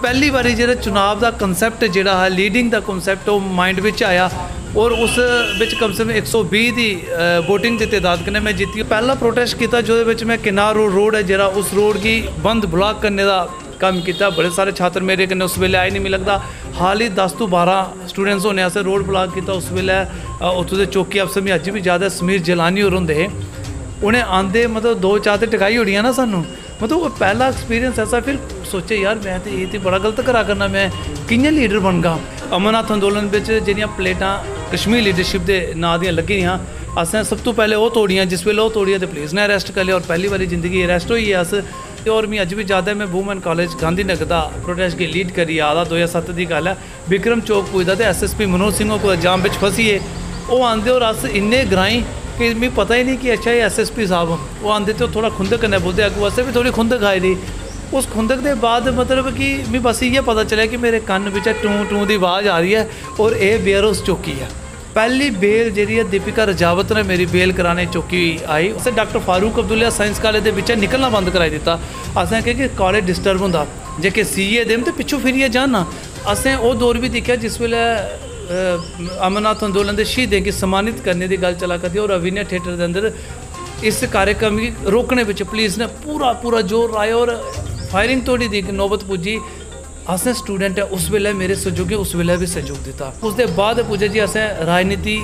पहली बारी जो चुनाव का कंसैप्ट जोड़ा है लीडिंग का कंसैप्ट वो माइंड में आया और उस विच कम से कम 120 की वोटिंग की तादाद कने मैं जीती। पहला प्रोटेस्ट किया जो मैं किनार रोड है जरा उस रोड की बंद ब्लॉक करने का काम किया। बड़े सारे छात्र मेरे कने उस वेले आए नहीं, मिल लगता हाल ही 10 तो 12 स्टूडेंट्स होने आसे रोड ब्लॉक किया। उस वेले उत्थों के चौकी अफसर भी अज भी ज़्यादा समीर जलानी होर होंगे, उन्हें आंदे मतलब 2-4 तो टिकाई होड़ियाँ ना सानू, मतलब वो पहला एक्सपीरियंस ऐसा। फिर सोचे यार मैं तो ये बड़ा गलत करा करना, मैं कि'यां लीडर बन गा। अमरनाथ अंदोलन में जिहड़ियां प्लेटां कश्मीर लीडरशिप के नाँ दियां लगी दियां असें सब तो पहले वो तोड़ियां। जिस वेले वो तोड़ियां तो पुलिस ने अरेस्ट कर लिया और पहली बारी जिंदगी अरेस्ट हुई है अस। और मैं अज भी याद है मैं वूमेन कॉलेज गांधीनगर का प्रोटेस्ट की लीड करी आदा 2007 की गल है। विक्रम चौक पुजदा तो SSP मनोज सिंह को जाम में फसीए वो आंदे और अस इन्ने ग्राई कि मैं पता ही नहीं कि अच्छा ये SSP साहब वो आंदे तो थोड़ा खुंदक कन्नै बोलते अगू असें भी थोड़ी खुंदक आई दी। उस खुंदक के बाद मतलब कि मैं बस ये पता चलिया कि मेरे कन्न बिच टूं टूं की आवाज़ आ रही है और ये बेयरोस चौकी है। पहली बेल जी है दीपिका रजावत ने मेरी बेल कराने चौकी आई। उसे doctor Farooq Abdullah science college के बिच निकलना बंद कराई दिता। असें कि कॉलेज डिस्टर्ब होंदा जेके CA देन तो पिछू फिरिए जान ना। असें वो दौर भी देखा जिस वेले अमरनाथ अंदोलन के शहीदें की सम्मानित करने की गल चला करती और अभिनय थिएटर के अंदर इस कार्यक्रम की रोकने में पुलिस ने पूरा जोर लाया और फायरिंग तोड़ी दी नौबत पुजी। असें स्टूडेंट है उस वेले मेरे सहयोगी उस वेले भी सहयोग दिता। उसके बाद पुजे जी असें राजनीति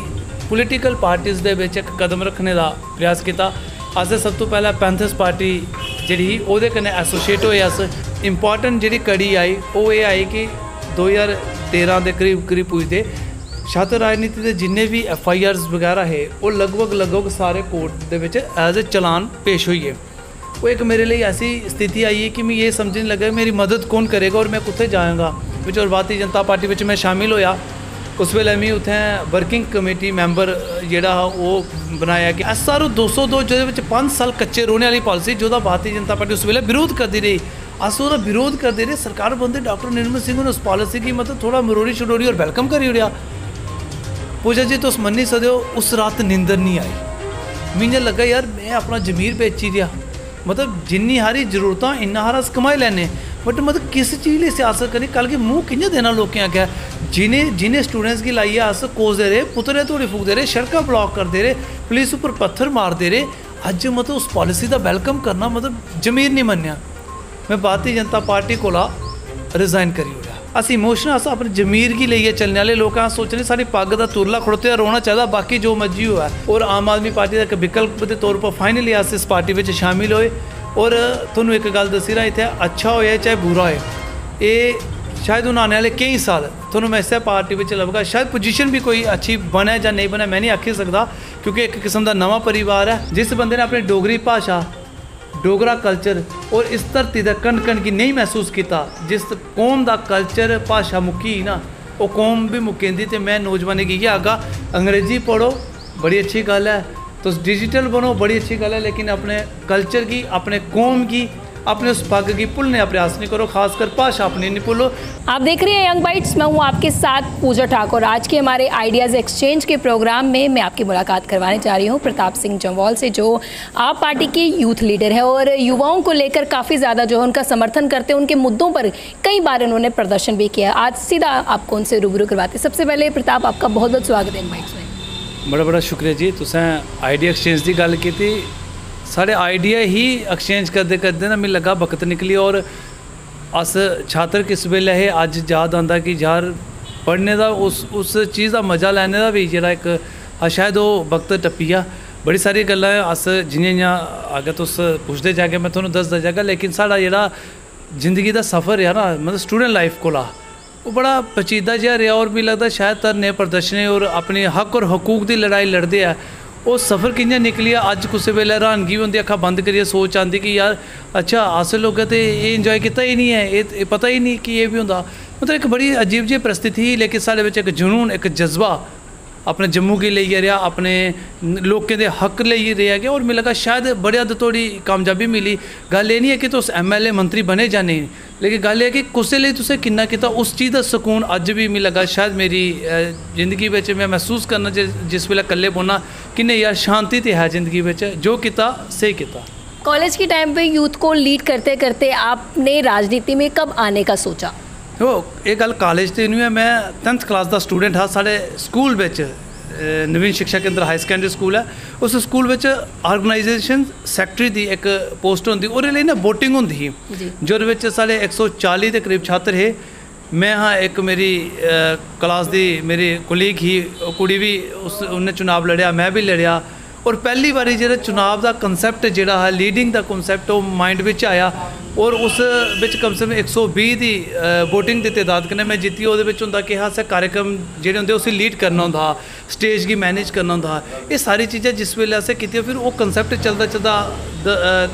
पोलिटिकल पार्टीज़ दे विच एक कदम रखने का प्रयास किया। असें सब तो पहले पैंथर्स पार्टी जी ओहदे कन्नै एसोसीएट होए। अस इंपॉर्टेंट जी कड़ी आई वो ये आई कि 2013 के करीब पुजदे छात्र राजनीति के जिन्ने भी FIRs वगैरह है वो लगभग सारे कोर्ट के विच एज ए चलान पेश हुई है। वो एक मेरे लिए ऐसी स्थिति आई है कि मैं ये समझने लगा मेरी मदद कौन करेगा और मैं कुत्थे जाऊँगा। बिच और भारतीय जनता पार्टी में मैं शामिल होया। उस वेले मैं उत्थें वर्किंग कमेटी मैंबर जोड़ा वो बनाया कि SRO 202 जो 5 साल कच्चे रोने वाली पॉलिसी जो भारतीय जनता पार्टी उस वेले विरोध करती रही। अस वो विरोध करते रहे। सरकार बंदे डॉक्टर निर्मल सिंह ने उस पॉलिसी की मतलब थोड़ा मरोड़ी छड़ोड़ी और वेलकम करी उड़िया। पूजा जी तुस मन्नी सकते हो उस रात नींदर नहीं आई। मिं लगा यार मैं अपना जमीर बेची दिया, मतलब जिन्नी हारी जरूरत इन्ना हारा अस कमाई लैने बट मतलब किस चीज़ लिए सियासत करनी। कल के मूँह कि'यां देना लोकें अग्गै। जिन्हें स्टूडेंट्स की लाइए अस कोसदे रहे पुतरे धोड़ी फूकते रहे सड़कां ब्लॉक करते रहे पुलिस उपर पत्थर मारते रहे। अज मतलब उस पॉलिसी का वेलकम करना मतलब जमीर नहीं मन्निया। मैं भारतीय जनता पार्टी को रिजाइन करी उड़िया। अस इमोशनल अस अपने जमीर की लेइए चलने वाले लोग सोचने साड़ी पग का तुरला खड़ोते रोना चाहिए बाकी जो मर्जी हुआ। और आम आदमी पार्टी का एक विकल्प के तौर पर फाइनली अस इस पार्टी में शामिल होए। और थोनों एक गल दसी रहा इतने अच्छा होया चाहे बुरा होए ये शायद हूँ आने वाले कई साल थोनों मैं इस पार्टी में लगेगा। शायद पोजीशन भी कोई अच्छी बने या नहीं बने मैं नहीं आखी सकता क्योंकि एक किस्म का नवा परिवार है। जिस बंदे ने अपनी डोगरी भाषा डोगरा कल्चर और इस धरती का कण कण की नहीं महसूस किया, जिस कौम का कल्चर भाषा मुक्की ना वो कौम भी मुकेंदी। तो मैं नौजवानी की आगा अंग्रेजी पढ़ो बड़ी अच्छी गल है, तो डिजिटल बनो बड़ी अच्छी गल है, लेकिन अपने कल्चर की अपने कौम की अपने उस पग की भूलने का प्रयास नहीं करो, खासकर भाषा अपनी नहीं भूलो। आप देख रहे हैं यंग बाइट्स, मैं हूं आपके साथ पूजा ठाकुर। आज के हमारे आइडियाज़ एक्सचेंज के प्रोग्राम में मैं आपकी मुलाकात करवाने जा रही हूं प्रताप सिंह जम्वाल से, जो आप पार्टी के यूथ लीडर है और युवाओं को लेकर काफ़ी ज़्यादा जो है उनका समर्थन करते हैं। उनके मुद्दों पर कई बार उन्होंने प्रदर्शन भी किया। आज सीधा आपको उनसे रूबरू करवाते। सबसे पहले प्रताप आपका बहुत बहुत स्वागत है यंग बाइट्स में। बड़ा शुक्रिया जी। तुसें आइडिया एक्सचेंज की गल की, साढ़े आइडिया ही एक्सचेंज करते करते ना मिगी लगा वक्त निकली और अस छात्र किस वेले है अज याद आता कि यार पढ़ने का उस चीज़ का मज़ा लैने का भी जोड़ा एक शायद वो वक्त टप्पिया। बड़ी सारी गल्लां अस जियां अगर तुस पुछदे जागे मैं तुहानूं दसदा जागा, लेकिन साढ़ा जेह्ड़ा जिंदगी का सफ़र है ना मतलब स्टूडेंट लाइफ कोला वो बड़ा पेचीदा जिहा रहा। और मिगी लगदा शायद धरने प्रदर्शनें और अपने हक और हकूक की लड़ाई लड़ते हैं वो सफ़र कि'यां निकली। अज कुछ वेले हैरानगी होंदी, अक्खां बंद करिए सोच आती कि यार अच्छा अस लोगों तो ये इंजॉय किया ही नहीं है, ये पता ही नहीं कि ये भी होंदा। मतलब एक बड़ी अजीब जी परिस्थिति ही, लेकिन साढ़े विच एक जुनून एक जज्बा अपने जम्मू की लेइयै रहा, अपने लोगों के हक लेइयै रहा गया। और मिगी लगा शायद बड़े हद तोड़ी कामयाबी मिली। गल ये नहीं है कि तुस MLA मंत्री बने जां नहीं, लेकिन गल है कि कुसै लिए तुसें किन्ना कीता उस चीज़ का सुकून अज भी मिगी लगा शायद मेरी जिंदगी में मैं महसूस करना जिस वेले कल्ले बौना कि नहीं यार शांति तो है जिंदगी में, जो किया सही किया। कॉलेज के टाइम पे यूथ को लीड करते करते आपने राजनीति में कब आने का सोचा? ये गल कॉलेज तो नहीं है, मैं 10th क्लास का स्टूडेंट हाँ। साढ़े स्कूल नवीन शिक्षा केंद्र हाई सकैंडरी स्कूल है, उस स्कूल में ऑर्गेनाइजेशन सैकटरी की एक पोस्ट होंगी, और ना वोटिंग होंगी ही, जो साढ़े 140 के करीब छात्र है। मैं हाँ एक मेरी क्लास की मेरी कोलीग ही कुड़ी भी उन्हें चुनाव लड़िया, मैं भी लड़िया, और पहली बारी जो चुनाव का कंसैप्ट जोड़ा है लीडिंग का कंसैप्ट वो माइंड में आया, और उस कम से कम 120 की वोटिंग की तादाद कन्नै मैं जीती। वो होंगे कि असें कार्यक्रम जोड़े होंगे उसे लीड करना होंगे, स्टेज की मैनेज करना होंगे, ये सारी चीज़ें जिस वेले असें की फिर वो कंसैप्ट चलता चलता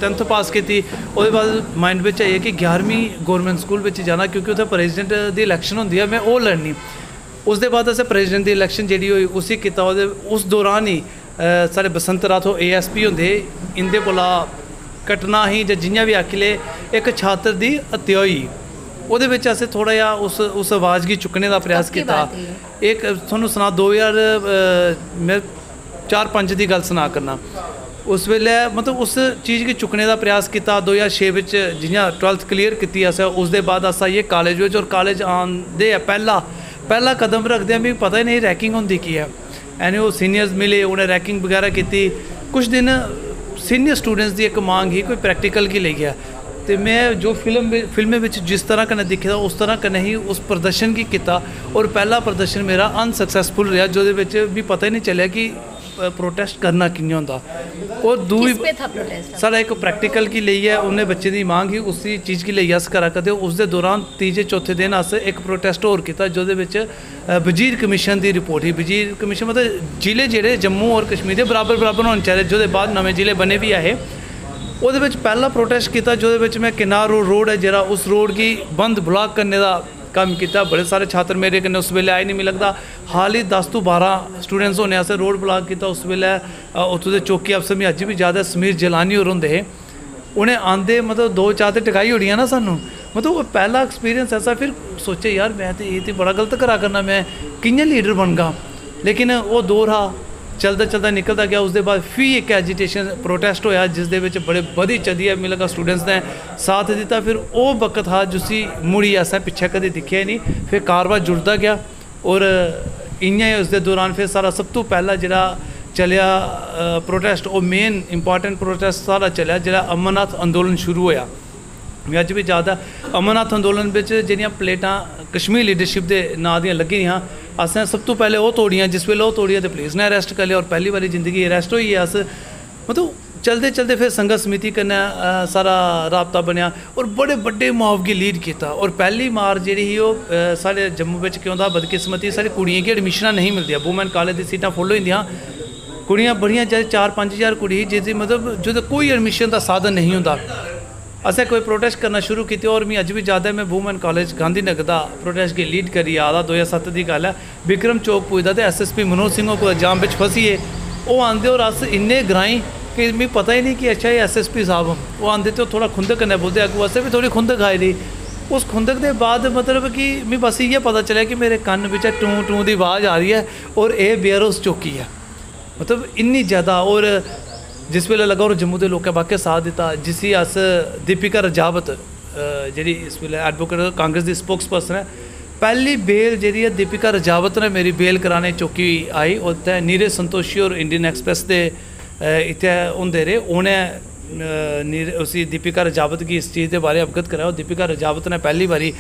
10th पास की। उसके बाद माइंड में आई कि 11वीं गौरमेंट स्कूल में जाना, क्योंकि उत्थे प्रेजिडेंट की इलैक्शन होंगी है, मैं वो लड़नी। उसके बाद असें प्रेजिडेंट की इलैक्शन जी हुई उसी किया, उस दौरान ही साढ़े बसंत राठौर ASP होंगे, इंदे कोला घटना ही जियां भी आखी ले एक छात्र की हत्या हुई, वो असें थोड़ा जिहा उस आवाज़ की चुकने का प्रयास किया। एक थोनों सुना 2004-5 की गल सुना करना, उस वेले मतलब उस चीज़ की चुकने का प्रयास किया। 2006 में जियां 12th क्लीयर की अस, उसके बाद अस आइए कॉलेज में, और कॉलेज आंदे पहला कदम रखते हैं, मिगी पता ही नहीं रैकिंग होंदी की है। एने वो सीनियर्स मिले, उन्हें रैकिंग वगैरह की। कुछ दिन सीनियर स्टूडेंट्स की एक मांग ही कोई प्रैक्टिकल की ले गया, तो मैं जो फिल्म में जिस तरह कने दिखे उस तरह कने ही उस प्रदर्शन की किया, और पहला प्रदर्शन मेरा अनसक्सैसफुल रहा, जो भी पता ही नहीं चलिया कि प्रोटेस्ट करना कि'यां होंदा। और दूई साढ़ा एक प्रैक्टिकल की लेइयै उन्हें बच्चे की मांग ही उसी चीज़ की लेइयै अस करा करदे। उसके दौरान तीजे चौथे दिन अस एक प्रोटेस्ट होर कीता, जोदे विच वजीर कमीशन की रिपोर्ट ही। वजीर कमीशन मतलब जिले जेह्ड़े जम्मू और कश्मीर के बराबर होने चाहिए, जो बाद नवे जिले बने भी है। ਉਹਦੇ ਵਿੱਚ पहला प्रोटेस्ट किया, जो मैं किनार रोड है जरा उस रोड की बंद ब्लॉक करने का काम किया। बड़े सारे छात्र मेरे कन्नै उस वेले आए नहीं, मिल लगता हाल ही 10 तो 12 स्टूडेंट्स होने से रोड ब्लॉक किया। उस वेले उत्थों के चौकी अफसर भी अज भी ज़्यादा समीर जलानी होर होंदे हे, उन्हें आंदे मतलब 2-4 तो टकाई होड़ियाँ ना सानू। मतलब वो पहला एक्सपीरियंस ऐसा, फिर सोचे यार मैं तो ये तो बड़ा गलत करा करना, मैं कि'यां लीडर बन गा। लेकिन वो दौर हा चलता चलता निकलता गया। उसके बाद फिर एक एजिटेशन प्रोटेस्ट होया, जिस दे विच बड़े बधी चढ़िया मिल लगा स्टूडेंट्स ने साथ दिता। फिर वो वक्त था जिसी मुड़ी असें पिछे कदे दिखे नहीं, फिर कारवा जुड़ता गया। और इ'यां ही उसके दौरान फिर सारा सब तो पहला जिहड़ा चलिया प्रोटेस्ट, वो मेन इंपॉर्टेंट प्रोटेस्ट सारा चलिया जिहड़ा अमरनाथ अंदोलन शुरू होया। मैं अज भी याद है अमरनाथ अंदोलन में जिहड़ियां प्लेटां कश्मीर लीडरशिप के नाँ दियां लगी दियां, असें सब तो पहले वो तोड़ियां। जिस वेले वो तोड़ियां तो पुलिस ने अरेस्ट कर लिया, और पहली बारी जिंदगी अरेस्ट होई है। अस मतलब चलते चलते फिर संघर्ष समिति कन्नै सारा राबता बनया, और बड़े बड़े मुआवजे की लीड किया। और पहली मार जी ही साढ़े जम्मू में क्यों था बदकिस्मती, साढ़ी कुड़ियों की एडमिशनां नहीं मिलदियां, वूमेन कॉलेज की सीटां फुल होंदियां, कुड़ियां बड़ियां 4-5 हज़ार कुड़ी जिसकी मतलब जो कोई एडमिशन का साधन नहीं होंदा। असें कोई प्रोटेस्ट करना शुरू की, और मैं अज भी याद है मैं वूमेन कॉलेज गांधीनगर का प्रोटेस्ट की लीड करी आदा। 2007 की गल है, विक्रम चौक पुजदा तो SSP मनोज सिंह को जाम में फसीए, वो आंदे और अस इन्ने ग्राईं कि मिगी पता ही नहीं कि अच्छा ये SSP साहब। वो आंदे तो थोड़ा खुंदक कन्नै बोलते, अगू असें भी थोड़ी खुंदक आई दी। उस खुंदक के बाद मतलब कि मिगी बस इ'यै पता चलिया कि मेरे कन्न बिच टूं टूं की आवाज़ आ रही है, और ये बेयरहाउस चौकी है। मतलब इन्नी ज़्यादा, और जिस वेले लगा और जम्मू के लोगों वाकई साथ दिता, जिसी अस दीपिका रजावत जी इस वेले एडवोकेट कांग्रेस की स्पोक्स पर्सन है, पहली बेल जी है दीपिका रजावत ने मेरी बेल कराने चौकी आई। उत्थे नीरज संतोषी और इंडियन एक्सप्रैस के इतने होंदे रहे, उन्हें उसी दीपिका रजावत की इस चीज़ के बारे अवगत कराया। दीपिका रजावत ने पहली बारी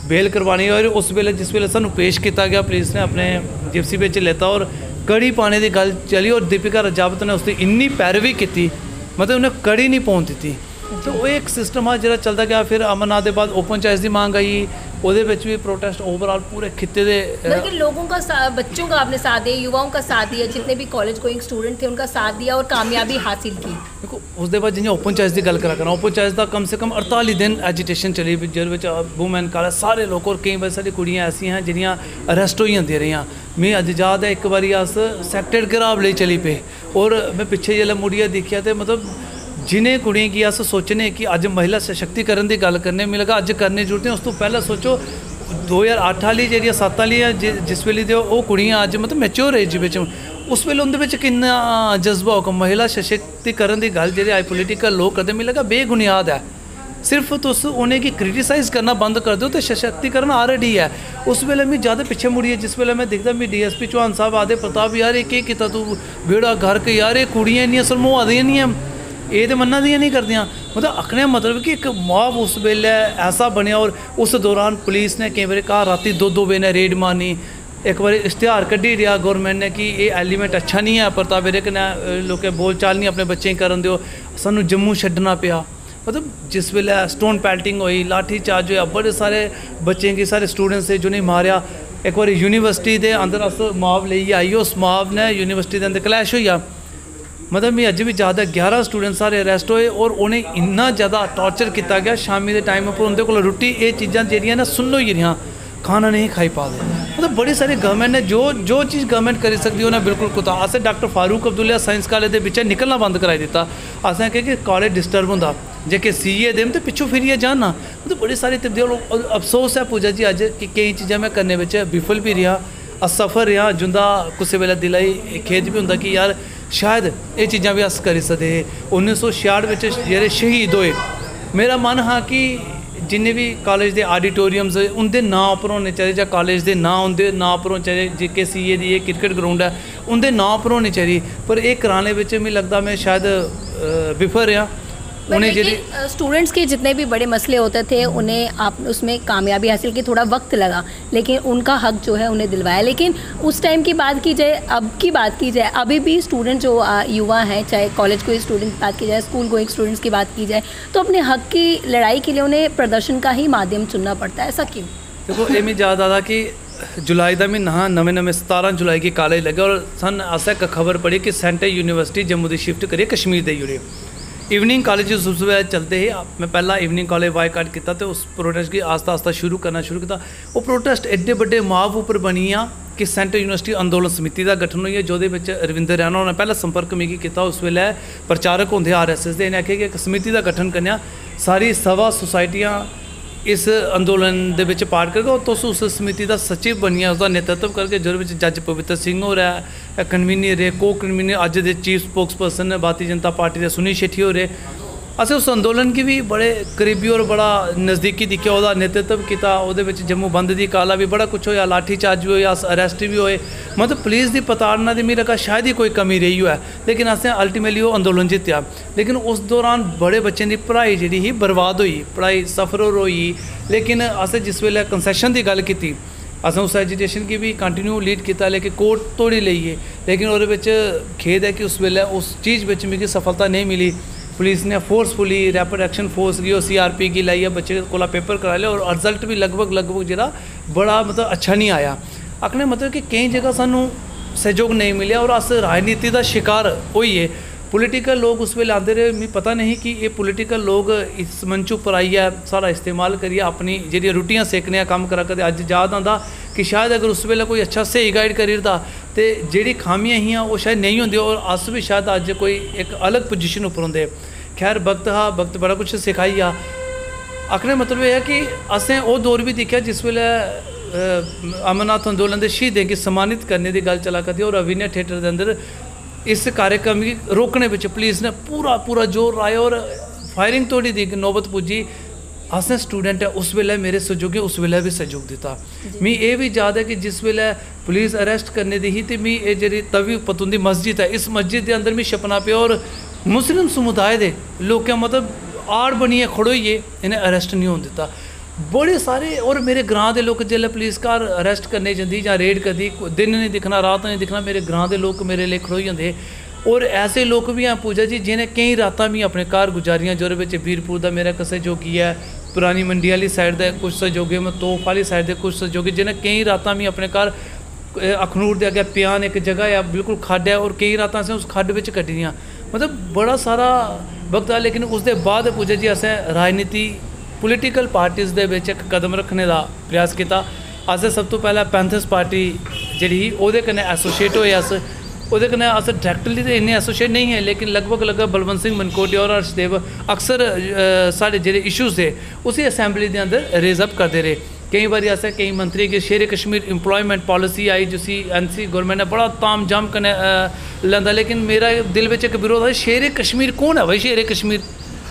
बेल करवानी, और उस वेले जिस वेले सानू पेश किया गया, पुलिस ने अपने जिप्सी में लेता और कड़ी पाने की गल चली, और दीपिका रजावत ने उसकी इन्नी पैरवी की, मतलब उन्हें कड़ी नहीं पाउन दी। तो वो एक सिस्टम है जो चलता गया। फिर अमरनाथ के बाद ओपन चॉइस की मांग आई, ਉਹਦੇ ਵਿੱਚ भी प्रोटेस्ट ओवरऑल पूरे खिते दे बल्कि लोगों का बच्चों का आपने साथ दिया, युवाओं का साथ दिया, जितने भी कॉलेज गोइंग स्टूडेंट थे उनका साथ दिया और कामयाबी हासिल की। देखो उसके बाद जियां ओपन चॉइस की गल करा ओपन चॉइस का कम से कम 48 दिन एजिटेशन चली, जिस वूमेन कॉलेज सारे लोग और कई बार सारी कुड़ियाँ ऐसियां हैं जिहड़ियां अरेस्ट होई जंदियां रहियां। मैं अज याद है एक बारी अस सैक्टेड घराव ले चली पे, और मैं पिछे जिसलै मुड़िया दिखिया तो मतलब जिन्हें कुड़ियों की अस सोचने कि अज महिला सशक्तिकरण की गल करने, मिल लगा अज करने जरूरत है। उस तो पहले सोचो 2008 वाली जी 7 वाली जिस वेले दे वो कुड़ियाँ अज मतलब मैच्योर एज में, उस वेले उनके कितना जज्बा होगा महिला सशक्तिकरण की गल जी आई पोलीटिकल लोग करते, मिल लगा बेबुनियाद है। सिर्फ तुस उ'नें गी क्रिटिसाइज़ करना बंद कर दो तो सशक्तिकरण ऑलरेडी है। उस वेले मैं ज़्यादा पिछे मुड़िए जिस वेले मैं दिखदा मी DSP चौहान साहब आदे प्रताप यार ये केह् कीता तू बेड़ा घर के यार ये कुड़ियां इन्नियां समोआ दियां नहीं हैं ये तो मन्ना दियां नहीं करदियां। मतलब आखने मतलब कि एक मॉब उस वेले ऐसा बनया और उस दौरान पुलिस ने केईं बारी घर राती 2-2 बजे ने रेड मारनी। एक बार इश्तेहार कड्ढी दिया गौरमेंट ने कि ये एलीमेंट अच्छा नहीं है प्रताप एह्दे कन्नै लोकें बोल चाल नहीं अपने बच्चें करन दिओ सानू जम्मू छड्डना पेआ। मतलब जिस वेले स्टोन पैल्टिंग हुई लाठी चार्ज होया बड़े सारे बच्चें गी सारे स्टूडेंट्स से जिन्हें मारिया। एक बार यूनिवर्सिटी के अंदर अस मॉब लेइयै आई उस मॉब ने यूनिवर्सिटी के अंदर क्लैश होया। मतलब मैं अज भी ज़्यादा 11 स्टूडेंट सारे अरेस्ट होए और उन्हें इन्ना ज़्यादा टॉर्चर किया गया शामी के टाइम पर उनके कोल रुट्टी ये चीज़ां जेह्ड़ियां ना सुन्न होई गेदियां खाना नहीं खाई पा दे। मतलब बड़ी सारी गवर्नमेंट ने जो चीज़ गवर्नमेंट करी सकती उन्हें बिल्कुल कुता असें doctor Farooq Abdullah science college के बिच्चा निकलना बंद कराई दिता। असें आखेआ कि कॉलेज डिस्टर्ब होंदा जेके CA देन तो पिच्छों फिरियै जान ना। मतलब बड़ी सारी तब्दील अफसोस है पूजा जी अज कि कई चीज़ां मैं करने बिच विफल भी रहा असफल रहा जिंदा कुसै वेले दिला गी खेद भी होंदा कि यार शायद ये चीज़ां भी अस करी सकदे हे। 1966 बिच जेह्ड़े शहीद होए मेरा मन हाँ कि जिन्ने भी कॉलेज के ऑडिटोरियम्स उनके नाँ पर होने चाहिए या कॉलेज के नाँ उनके नाँ पर होने चाहिए जेके CA दी क्रिकेट ग्राउंड है उनके नाँ पर होनी चाहिए पर यह कराने में मिगी लगता मैं शायद विफल रहा। उन्हें लेकिन स्टूडेंट्स के जितने भी बड़े मसले होते थे उन्हें आप उसमें कामयाबी हासिल की थोड़ा वक्त लगा लेकिन उनका हक जो है उन्हें दिलवाया। लेकिन उस टाइम की बात की जाए अब की बात की जाए अभी भी स्टूडेंट जो युवा हैं चाहे कॉलेज कोई स्टूडेंट की बात की जाए स्कूल गोइंग स्टूडेंट्स की बात की जाए तो अपने हक की लड़ाई के लिए उन्हें प्रदर्शन का ही माध्यम चुनना पड़ता है। ऐसा क्यों? देखो ये मैं याद आता कि जुलाई का महीना नवे 17 जुलाई की कॉलेज लगे और सन असें एक खबर पढ़ी कि सेंट्रल यूनिवर्सिटी जम्मू की शिफ्ट करिए कश्मीर दे जुड़े। इवनिंग कॉलेज उस वे चलते ही मैं पहला इवनिंग कॉलेज बायकाट किया तो उस प्रोटेस्ट की आस्ता आस्ता शुरू किया। वो प्रोटेस्ट एड्डे बड़े माव उपर बनी आ कि सेंट्रल यूनिवर्सिटी अंदोलन समिति का गठन हुई है जो रविंदर रैना उन्होंने पहला संपर्क मिगी किया। उस वेले प्रचारक होंगे RSS के इन्हें आखे कि एक समिति का गठन करने सारी सभा सोसाइटियाँ इस अंदोलन दे विच पार्ट करके और तुस उस समिति का सचिव बनिए उसका नेतृत्व करके जो जज पवित्र सिंह हो रहा है कन्वीनर है को कन्वीनर अज के chief spokes person Bharatiya Janata party के सुनील शेट्टी हो रहे। असें उस अंदोलन की भी बड़े करीबी और बड़ा नज़दीकी दिखा वह नेतृत्व किया। वो जम्मू बंद की काला भी बड़ा कुछ होया लाठी चार्ज भी होया अरेस्ट भी होए। मतलब पुलिस की प्रताड़ना की मेरे का शायद ही कोई कमी रही है लेकिन असें अल्टीमेटली वो अंदोलन जितया। लेकिन उस दौरान बड़े बच्चों की पढ़ाई जी बर्बाद हुई पढ़ाई सफर हुई। लेकिन असें जिस वेले कंसैशन की गल की असें उस एजिटेशन की भी कंटिन्यू लीड किया लेकिन कोर्ट तोड़ी लेइए। लेकिन वो खेद है कि उस वेले उस चीज़ में मिगी सफलता नहीं मिली। पुलिस ने फोर्सफुली रैपिड एक्शन फोर्स की और CRP की लाइए बच्चे को पेपर करा लिया और रिजल्ट भी लगभग जरा बड़ा मतलब अच्छा नहीं आया। आखने मतलब कि कई जगह सानू सहयोग नहीं मिले और अस राजनीति का शिकार होइए। पोलिटिकल लोग उस वेले आते रहे मिगी पता नहीं कि ये पोलिटिकल लोग इस मंच उपर आइए सारा इस्तेमाल करिए अपनी जी रुट्टियां सेकने कम करा करते। अज याद आता कि शायद अगर उस वेले कोई अच्छा सही गाइड करीदा तो जी खामियां हियां वो शायद नहीं होंदी और अस भी शायद अज कोई एक अलग पोजीशन उपर होंदे। खैर वक्त वक्त बड़ा कुछ सिखाई आ। आखने मतलब यह है कि असें वो दौर भी देखा जिस वेले अमरनाथ अंदोलन के शहीदें की सम्मानित करने की गल चला करती और अभिनय थिएटर के अंदर इस कार्यक्रम की रोकने में पुलिस ने पूरा जोर लाया और फायरिंग तोड़ी दी नौबत पुजी। असें स्टूडेंट है उस वेले मेरे सहयोगी उस वेले भी सहयोग दिता। मी ये भी याद है कि जिस वेले पुलिस अरेस्ट करने दी ही तो मी ये जी तवी पतुंदी मस्जिद है इस मस्जिद के अंदर मी छपना पिया और मुस्लिम समुदाय के लोग मतलब आड़ बनिए खड़ोइए इन्हें अरेस्ट नहीं होने दिता। बड़े सारे और मेरे ग्रां के लोग जिसले पुलिस घर अरेस्ट करने जाती या रेड करती दिन नहीं दिखना रात नहीं दिखना मेरे ग्रां के लोग मेरे लिए खड़ोई जाते। और ऐसे लोग भी हैं पूजा जी जिन्हें कई रात भी अपने घर गुजारियां जो वीरपुर का मेरा एक सहयोगी है पुरानी मंडी वाली साइड के कुछ सहयोगी मैं तोफ वाली साइड के कुछ सहयोगी जिन्हें कई रात भी अपने घर अखनूर के अगे प्यान एक जगह है बिल्कुल खड्ड है और कई रात असें उस खड्ड में कट्टियां। मतलब बड़ा सारा वक्त है। लेकिन उसके बाद पूजा जी असें राजनीति पोलिटिकल पार्टीज़ दे विच एक कदम रखने का प्रयास किया। असें सब तो पहले पैंथर्स पार्टी जी ओहदे कन्नै एसोसिएट होए अस ਉਹਦੇ कन्नै अस डायरैक्टली तो इन्ने एसोसिएट नहीं है लेकिन लगभग बलवंत सिंह मनकोटिया और हर्षदेव अक्सर साढ़े जेह्ड़े इशूज़ थे उसी असैंबली के अंदर रेज अप करते रहे। कई बार असें कई मंत्री के शेरे कश्मीर इंप्लॉयमेंट पॉलिसी आई जिसी NC गौरमेंट ने बड़ा ताम जाम कन्नै लैंदा लेकिन मेरा दिल में एक विरोध है शेरे कश्मीर कौन है भाई शेरे कश्मीर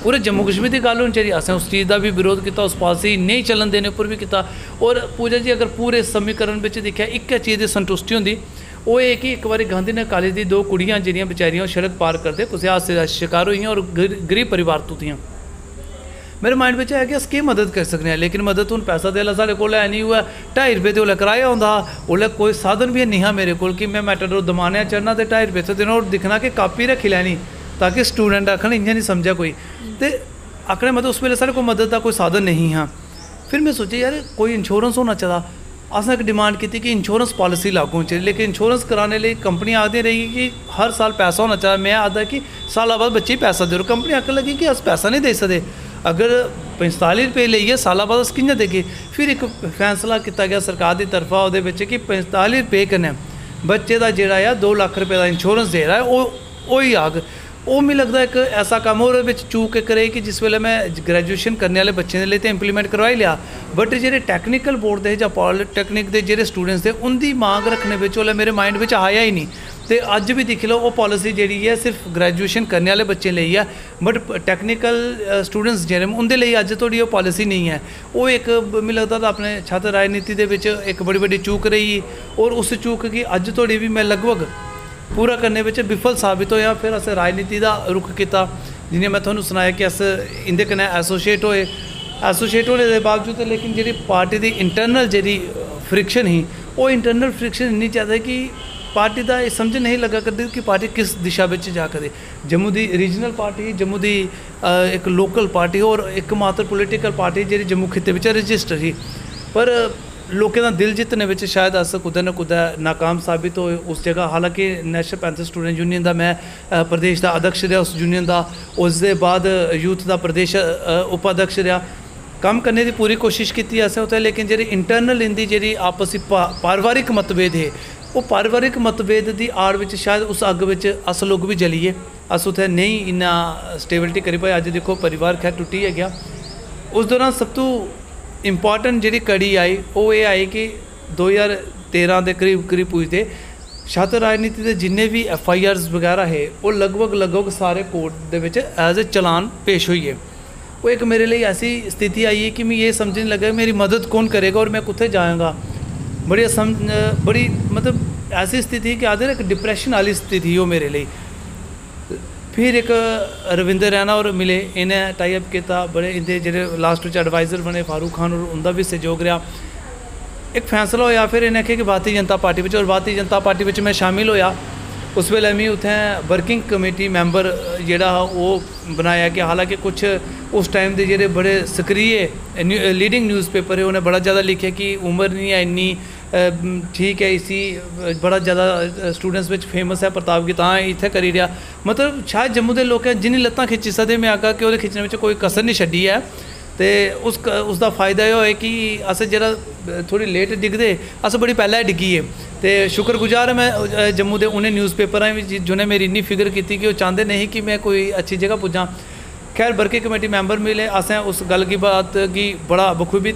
पूरे जम्मू कश्मीर की गल होनी चाहिए। असें उस चीज़ का भी विरोध किया, उस पालिसी नहीं चलन देने पर भी किया। और पूजा जी अगर पूरे समीकरण में देखा एक चीज़ की संतुष्टि होंगी, वो ये कि एक बार गांधी नगर कॉलेज की 2 कुड़ियाँ जिहड़ियां बेचारियां सड़क पार करते किसी हादसे का शिकार हुई और गरीब परिवार तो थियां। मेरे माइंड में आया कि अस केह् मदद कर सकने हैं, लेकिन मदद हूँ पैसा देला साढ़े कोल है नहीं हुआ। 2.5 रुपये तो उसलै किराया होंदा, उसलै कोई साधन भी नहीं हा मेरे कोल कि मैं मैटाडोर दमाने चढ़ना तो 2.5 रुपये देना और दिखना कि कापी रखी लैनी ताकि स्टूडेंट आखन इ'यां नहीं समझा कोई। तो आखने मतलब उस वेले साढ़े कोल मदद का कोई साधन नहीं हाँ। फिर मैं सोचा यार कोई इंश्योरेंस होना चाहिए। असें एक डिमांड की कि इंश्योरेंस पॉलिसी लागू होनी चाहिए, लेकिन इंश्योरेंस कराने लिए कंपनी आखदी रही कि हर साल पैसा होना चाहिए। मैं आखदा कि साल बाद बच्चे पैसा दो, कंपनी आखन लगी कि अस पैसा नहीं दे सकते। अगर 45 रुपये लेइए साल बाद अस कि'यां देगे। फिर एक फैसला किया गया सरकार की तरफा वो कि 45 रुपये कन्नै बच्चे का जोड़ा 2 लाख रुपये का इंश्योरेंस दे रहा है वो ही आग। वो मिगी लगता एक ऐसा कम और चूक एक रही कि जिस वेले मैं ग्रैजुएशन करने वाले बच्चों के लिए तो इंप्लीमेंट करवाई लिया, बट जो टैक्नीकल बोर्ड के या पॉलीटैक्निक के जो स्टूडेंट्स थे उनकी मांग रखने में मेरे माइंड में आया ही नहीं। तो अज भी दिख लो वो पॉलिसी जी है सिर्फ ग्रैजुएशन करने वाले बच्चे लिए है, बट टैक्नीकल स्टूडेंट्स जेह्ड़े उनके लिए अज तोड़ी वो पॉलिसी नहीं है। वो एक मिगी लगता अपने छात्र राजनीति के एक बड़ी बड़ी चूक रही और उस चूक की अज तोड़ी भी मैं लगभग पूरा करने में विफल साबित होया। फिर अस राजनीति का रुख किया, जिन्हें मैं थोड़ा सुनाया कि अस इंदे कन्नै एसोशिएट होए। एसोशिएट होने के बावजूद लेकिन जी पार्टी की इंटरनल जी फ्रिक्शन ही वो इंटरनल फ्रिक्शन इन्नी ज़्यादा कि पार्टी का ये समझ नहीं लगा करती कि पार्टी किस दिशा में जा करे। जम्मू की रीजनल पार्टी, जम्मू की एक लोकल पार्टी और एकमात्र पोलीटिकल पार्टी जी जम्मू खिते में रजिस्टर ही, पर लोगों का दिल जितने में शायद अस कुदै ना कुदै नाकाम साबित होए उस जगह। हालांकि नैशनल पैंथर स्टूडेंट यूनियन का मैं प्रदेश का अध्यक्ष रहा उस यूनियन का, उसके बाद यूथ का प्रदेश उपाध्यक्ष रहा। काम करने की पूरी कोशिश की असें उत्थे, लेकिन जी इंटरनल इनकी जी आपसी पारिवारिक मतभेद है वो पारिवारिक मतभेद की आड़ में शायद उस अग में अस लोग भी जलीए। अस उत्थे नहीं इन्ना स्टेबिलिटी करी पाए। अज देखो परिवार खैर टुटी है गया। उस दौरान सब तो इंपॉर्टेंट जी कड़ी आई वो ये आई कि 2013 के करीब पुजते छात्र राजनीति के जिन्ने भी FIRs वगैरह है वो लगभग सारे कोर्ट के एज ए चलान पेश हुई है। वो एक मेरे लिए ऐसी स्थिति आई है कि मैं ये समझने लगा मेरी मदद कौन करेगा और मैं कुत्थे जाऊँगा। बड़ी मतलब ऐसी स्थिति कि आधे एक डिप्रैशन वाली स्थिति हो मेरे लिए। फिर एक रविंदर रैना और मिले, इन्हें टाइप किया, बड़े इनके जो लास्ट में एडवाइज़र बने फारूक खान और उनका भी सहयोग रहा। एक फैसला होया फिर इन्हें आखे कि भारतीय जनता पार्टी में, और भारतीय जनता पार्टी में मैं शामिल होया। उस वेले मैं उत्थें वर्किंग कमेटी मैंबर जोड़ा वो बनाया कि हालांकि कुछ उस टाइम के जोड़े बड़े सक्रिय लीडिंग न्यूज़पेपर है उन्हें बड़ा ज़्यादा लिखे कि उम्र नहीं है इन्नी ठीक है, इसी बड़ा ज़्यादा स्टूडेंट्स में फेमस है प्रताप की तां इत्थे करी रहा। मतलब शायद जम्मू के लोग जिन्नी लत्तां खिच्ची सकते मैं आगा कि वो खिच्चने में कोई कसर नहीं छड्डी है। तो उसका फायदा यह है कि अस जरा थोड़ी लेट डिगदे अस बड़ी पहले डिग्गी है। तो शुक्रगुजार मैं जम्मू के उन्हें न्यूज़पेपर जिन्हें मेरी इन्नी फिक्र की कि वो चाहते नहीं कि मैं कोई अच्छी जगह पुज्जा। खैर वर्किंग कमेटी मैंबर मिले, असें उस गल की बात की बड़ा बखूबी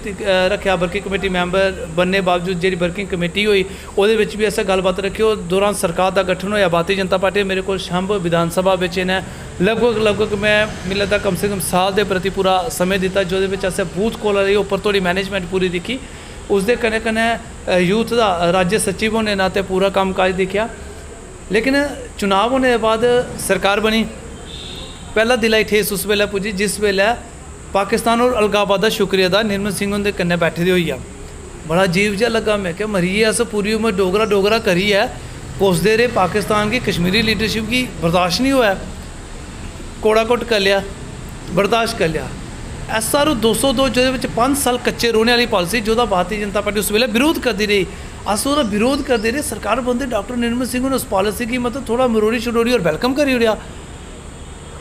रखा। वर्किंग कमेटी मैंबर बनने बावजूद जी वर्किंग कमेटी हुई वो भी असें गलबात रखी। उस दौरान सरकार का गठन होया भारतीय जनता पार्टी मेरे को शंभ विधानसभा में इन्हें लगभग मैं मिगी लगता कम से कम साल के प्रति पूरा समय दिता जो असें बूथ कोला रही उपर थोड़ी मैनेजमेंट पूरी दिखी। उसके कन्नै कन्नै यूथ का राज्य सचिव होने नाते पूरा काम काज दिखा। लेकिन चुनाव होने के बाद सरकार बनी, पहला दिलाई ठेस उस वेले पुजी जिस वेले पाकिस्तान और अलगाववाद का शुक्रिया अदा निर्मल सिंह उनके कन्नै बैठे दे होई आ। बड़ा अजीब जिहा लगा, मैं क्या मरिए अस पूरी उम्र डोगरा करी है, कोसदे रहे पाकिस्तान की कश्मीरी लीडरशिप की बर्दाश्त नहीं हुआ, कोड़ा कुट कर लिया, बर्दाश्त कर लिया। SRO 202 जो 5 साल कच्चे रोने वाली पॉलिसी जो भारतीय जनता पार्टी उस वेले विरोध करती रही, अस वो विरोध करते रहे। सरकार बनते डॉक्टर निर्मल सिंह ने उस पॉलिसी की मतलब थोड़ा मरोड़ी शरोड़ी और वेलकम करी ओड़िया।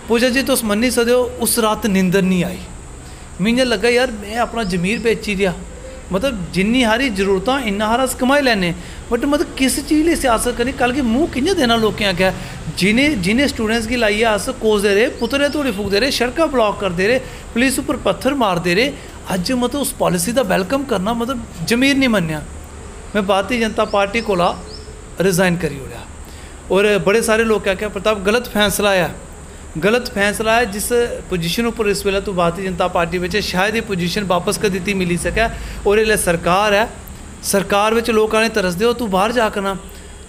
पूजा जी तुस मन्नी सकते हो उस रात नींदर नहीं आई। मिगी लगा यार मैं अपना जमीर बेची दिया, मतलब जिन्नी हारी जरूरतां इन्ना हारा अस कमाई लैने, बट मतलब किस चीज़ लिए सियासत करनी, कल गी मूँह कि'यां देना लोकें आखेआ। जिन्हें स्टूडेंट्स की लाइए अस कोसदे रहे, पुतले धोड़ी फूकते रहे, सड़कां ब्लॉक करते रहे, पुलिस उपर पत्थर मारते रहे। अज मतलब उस पॉलिसी का वेलकम करना मतलब जमीर नहीं मन्निया। मैं Bharatiya Janata party Cola resign करी ओड़िया और बड़े सारे लोग आखेआ प्रताप गलत फैसला आया। गलत फैसला है। जिस पोजीशन उपर इस वेले तो भारतीय जनता पार्टी में शायद ये पोजीशन वापस कर दी मिली सके, और ये सरकार है, सरकार में लोग आने तरसदे हो तू बाहर जा करना,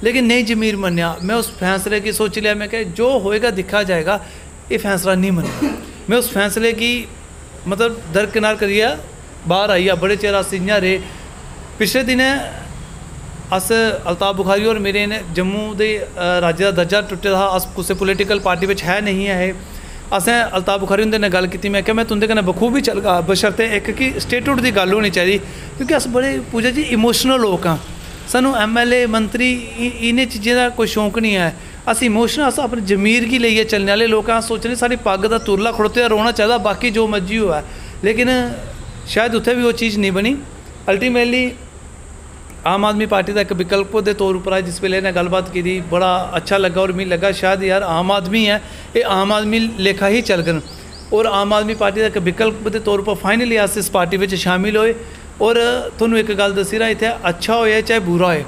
लेकिन नहीं जमीर मनिया। मैं उस फैसले की सोच लिया, मैं क्या जो होएगा दिखा जाएगा, ये फैसला नहीं मनिया। मैं उस फैसले की मतलब दरकिनार करिए बाहर आई है। बड़े चेर अस इ'यां रेह्। पिछले दिनें अस अल्ताफ बुखारी और मेरे ने जम्मू दे राज्य का दर्जा टुटे दा, अस कुसै पोलिटिकल पार्टी में है नहीं है। असें अल्ताफ बुखारी उंदे ने गल की, मैं क्या मैं तुंदे कन्नै बखूबी चलगा, बशर्ते एक कि स्टेटहुड की गल होनी चाहिए, क्योंकि अस बड़े पूजा जी इमोशनल लोग हाँ। सानू MLA मंत्री इन्हें चीज़ें का कोई शौक नहीं है। अस इमोशनल, अस अपनी जमीर की लेइयै चलने वाले लोग हाँ। सोचने साड़ी पग का तुरला खड़ोते रोना चाहिए, बाकी जो मर्जी हुआ है, लेकिन शायद उत्थे भी वो चीज़ नहीं बनी। अल्टीमेटली आम आदमी पार्टी का एक विकल्प के तौर पर जिस वेले ने गलबात की, बड़ा अच्छा लगा, और मैं लगा शायद यार आम आदमी है, ये आम आदमी लेखा ही चल गए, और आम आदमी पार्टी का एक विकल्प के तौर पर फाइनली अस इस पार्टी में शामिल होए। और थोनू एक गल दसी रहा, इतने अच्छा होया चाहे बुरा होए,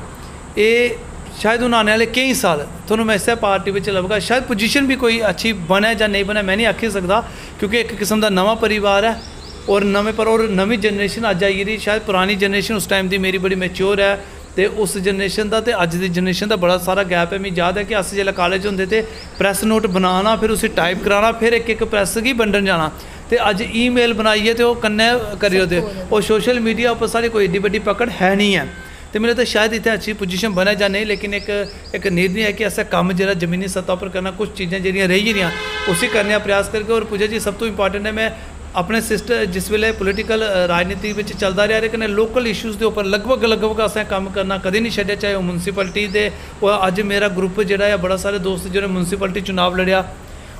ये शायद हूँ आने वाले कई साल थोनू मैं इस पार्टी में लभगा। शायद पोजीशन भी कोई अच्छी बने या नहीं बने, मैं नहीं आखी सकता, क्योंकि एक किस्म का नवा परिवार है, और नवे पर और नवी जनरेशन अज आई गई। शायद पुरानी जनरेशन उस टाइम की मेरी बड़ी मैच्योर है, तो उस जनरेशन का तो अज की जनरेशन का बड़ा सारा गैप है। मैं याद है कि अस जिसले कॉलेज होंगे तो प्रैस नोट बनाना, फिर उसे टाइप कराना, फिर एक प्रैस गी बंडन जाना, तो अज ईमेल बनाइए तो कन्नै करियो दे, और सोशल मीडिया पर सारी कोई एड्डी बड्डी पकड़ है नहीं है। तो मेरे तो शायद इतने अच्छी पोजीशन बने या नहीं, लेकिन एक निर्णय है कि ऐसा काम जो जमीनी सतह पर करना, कुछ चीज़ें जड़ियाँ रही गेदियां उसी करने का प्रयास करके। और पूजा जी सब तो इंपॉर्टेंट है, मैं अपने सिस्टर जिस वेले पोलिटिकल राजनीति में चलता रहा, लेकिन लोकल इशूज़ के उपर लगभग असें काम करना कभी नहीं छड्डिया, चाहे वो म्यूनसिपैलिटी दे। और अज मेरा ग्रुप जोड़ा है, बड़ा सारे दोस्त जिन्होंने म्यूनसिपैलिटी चुनाव लड़िया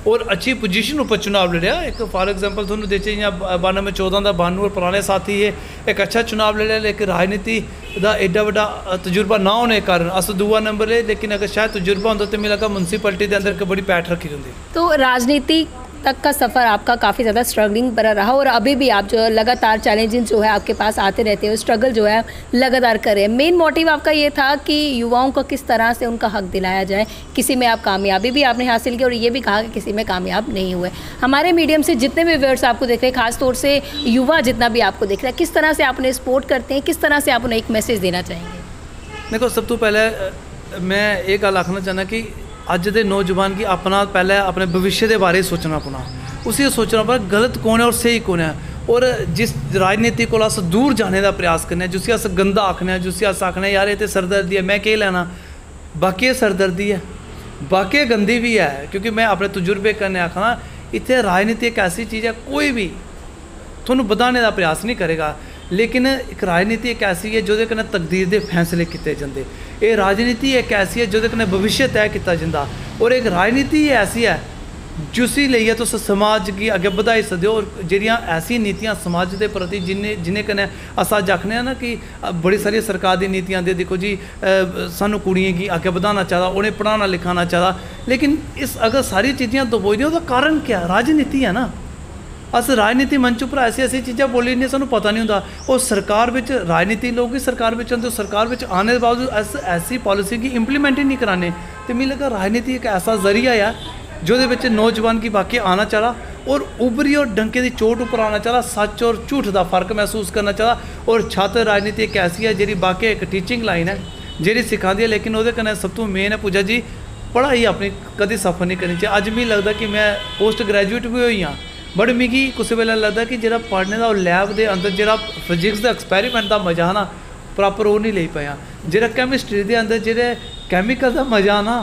और अच्छी पोजीशन उपर चुनाव लड़िया। एक फॉर एग्जांपल थोड़ा देखे जियां 92-14 का बानू और पुराने साथी है, एक अच्छा चुनाव लड़िया, लेकिन राजनीति का एडा वड्डा तजुर्बा ना होने कारण अस दूआ नंबर ले। लेकिन अगर शायद तजुर्बा होंदा तो मैं लगा म्यूनसिपैलिटी के अंदर एक बड़ी पैठ रखी होंदी। तो राजनीति तक का सफ़र आपका काफ़ी ज़्यादा स्ट्रगलिंग भरा रहा, और अभी भी आप जो लगातार चैलेंजेस जो है आपके पास आते रहते हो, स्ट्रगल जो है लगातार कर रहे हैं। मेन मोटिव आपका ये था कि युवाओं को किस तरह से उनका हक दिलाया जाए। किसी में आप कामयाबी भी आपने हासिल की, और ये भी कहा कि किसी में कामयाब नहीं हुए। हमारे मीडियम से जितने भी व्यूअर्स आपको देख रहे हैं, खासतौर से युवा जितना भी आपको देख रहा है, किस तरह से आप उन्हें सपोर्ट करते हैं, किस तरह से आप उन्हें एक मैसेज देना चाहेंगे? देखो, सब तो पहले मैं ये गल आखना चाहना कि अज के नौजवान की अपना पहले अपने भविष्य के बारे सोचना पौना, उसी सोचना पड़ा गलत कौन है और सही कौन है। और जिस राजनीति को अस दूर जाने का प्रयास करने, जिसकी अस गंदा आखने, जिसकी अस आखने यार ये तो सरदर्दी है, मैं क्या लेना, बाकी सरदर्दी है, बाकी गंदी भी है। क्योंकि मैं अपने तजुर्बे करने आखना, इतने राजनीति एक ऐसी चीज़ है, कोई भी थोनू बधाने का प्रयास नहीं करेगा, लेकिन एक राजनीति एक ऐसी है जो तकदीर के फैसले किए जाते। ये राजनीति एक ऐसी है जो भविष्य तय किया जाता, और एक राजनीति ऐसी है जिसी लिए तुस समाज की अगे बढ़ाई सकते हो। और जिहड़ियां ऐसी नीतियां समाज के प्रति जिन्हें कन्नै अस अज आखने ना कि बड़ी सारी सरकार दी नीतियां दे, देखो जी सानू कुड़ियों की अगे बढ़ाना चाहिए, उन्हें पढ़ाना लिखाना चाहिए, लेकिन इस अगर सारी चीज़ें दबोई दी, कारण क्या, राजनीति है ना। अस राजनीति मंच पर ऐसी ऐसी चीज़ें बोली नहीं, सानू पता नहीं होंदा। और सरकार में राजनीति लोग ही सरकार में आते, सरकार में आने के बावजूद ऐसी पॉलिसी की इंप्लीमेंट ही नहीं कराने। तो मिगी लगा राजनीति एक ऐसा जरिया है जो नौजवान की बाकी आना चाहिए, और उभरी और डंके की चोट उपर आना चाहिए, सच और झूठ का फर्क महसूस करना चाहिए। और छात्र राजनीति एक ऐसी है जी बाकी एक टीचिंग लाइन है जी सिखाती है, लेकिन वो सब तो मेन है पूजा जी पढ़ाई अपनी कभी सफर नहीं करनी चाहिए। अज मिगी लगता कि मैं पोस्ट ग्रैजुएट भी हुई हाँ, बट मिगी कुछ वेले लगता कि जो पढ़ने का लैब के अंदर जो फिजिक्स के एक्सपैरीमेंट का मजा ना प्रॉपर वो नहीं ले पाया, जो कैमिस्ट्री के अंदर जो कैमिकल का मजा ना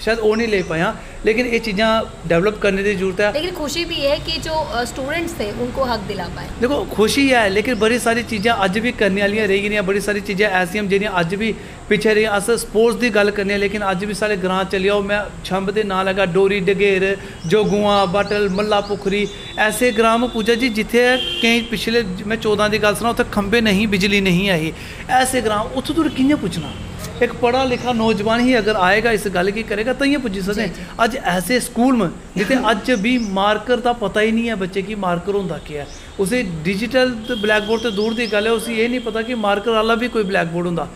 शायद वो नहीं ले पाया। लेकिन ये चीज़ा डेवलप करने की जरूरत है। लेकिन खुशी भी है कि जो स्टूडेंट्स थे उनको हक दिला पाए। देखो खुशी है, लेकिन बड़ी सारी चीज़ें अज भी करने वाली रह गई, बड़ी सारी चीज़ें ऐसियां जो अज भी पिछे रही। अस स्पोर्ट्स की गल करने, लेकिन अज भी सारे ग्रां चली आओ, मैं छंब के ना लगा डोरी डगेर जोगुआ बटल मल्ला पुखरी ऐसे ग्रां में पूजा जी जिथे कई पिछले मैं 14 की गल सुना उत्थे खंबे नहीं बिजली नहीं आई, ऐसे ग्रां उत्थों तुर कि'यां पुछना। एक पढ़ा लिखा नौजवान ही अगर आएगा इस गल की करेगा तो पुजी सकते। अज ऐसे स्कूल में जिते अज भी मार्कर का पता ही नहीं है बच्चे की मार्कर होंदा क्या है, उसे डिजिटल ब्लैक बोर्ड तो दूर की गल है, उसे ये नहीं पता कि मार्कर वाला भी कोई ब्लैक बोर्ड होंदा।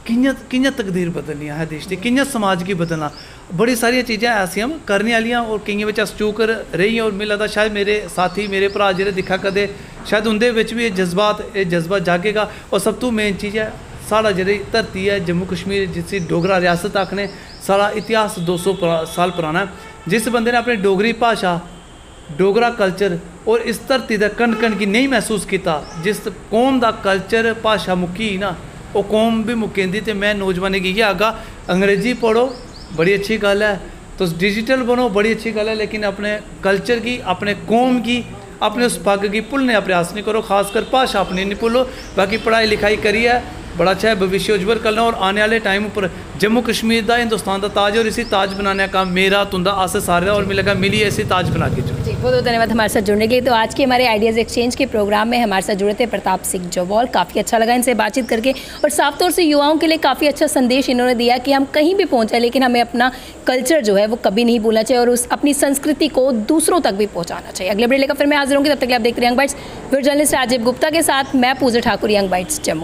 कि'यां तकदीर बदलनी है देश की, कि'यां समाज की बदलना। बड़ी सारी चीज़ां ऐसियां करने आह्लियां और केइयें बिच अस चूक रेही और मिगी लगदा शायद मेरे साथी मेरे भरा जेह्ड़े दिक्खा कदे शायद उंदे बिच भी एह् जज्बा जागेगा। और सब तो मेन चीज़ है साढ़ा जेह्ड़ी धरती है जम्मू कश्मीर जिसी डोगरा रियासत आखने, साढ़ा इतिहास 200 साल पुराना है। जिस बंदे ने अपनी डोगरी भाशा डोगरा कल्चर और इस धरती दा कण कण गी नहीं महसूस किया, जिस कौम दा कल्चर भाशा मुक्की ना वो कौम भी मुक्केंदी। तो मैं नौजवानें गी इ'यै आखगा अंग्रेजी पढ़ो बड़ी अच्छी गल है, तुस डिजिटल बनो बड़ी अच्छी गल है, लेकिन अपने कल्चर की अपने कौम की अपने उस पग की भुल्लने का प्रयास नहीं करो, खासकर भाशा अपनी नहीं भुल्लो। बाकी पढ़ाई लिखाई करिए बड़ा अच्छा है, भविष्य उज्जवल करना और आने वाले टाइम पर जम्मू कश्मीर का हिंदुस्तान का ताज और इसी ताज बनाने का काम मेरा तुंदा अस सारे और मिलेगा मिली ऐसी ताज बना के जी बहुत बहुत धन्यवाद हमारे साथ जुड़ने के लिए। तो आज के हमारे आइडियाज़ एक्सचेंज के प्रोग्राम में हमारे साथ जुड़े थे प्रताप सिंह जम्वाल। काफ़ी अच्छा लगा इनसे बातचीत करके और साफ तौर से युवाओं के लिए काफ़ी अच्छा संदेश इन्होंने दिया कि हम कहीं भी पहुँचे लेकिन हमें अपना कल्चर जो है वो कभी नहीं भूलना चाहिए और उस अपनी संस्कृति को दूसरों तक भी पहुँचाना चाहिए। अगले अपडेट लेकर फिर मैं हाजिर होंगी, तब तक आप देखते रहिए यंग बाइट्स। फिर जर्नलिस्ट राजीव गुप्ता के साथ मैं पूजा ठाकुर, यंग बाइट्स जम्मू।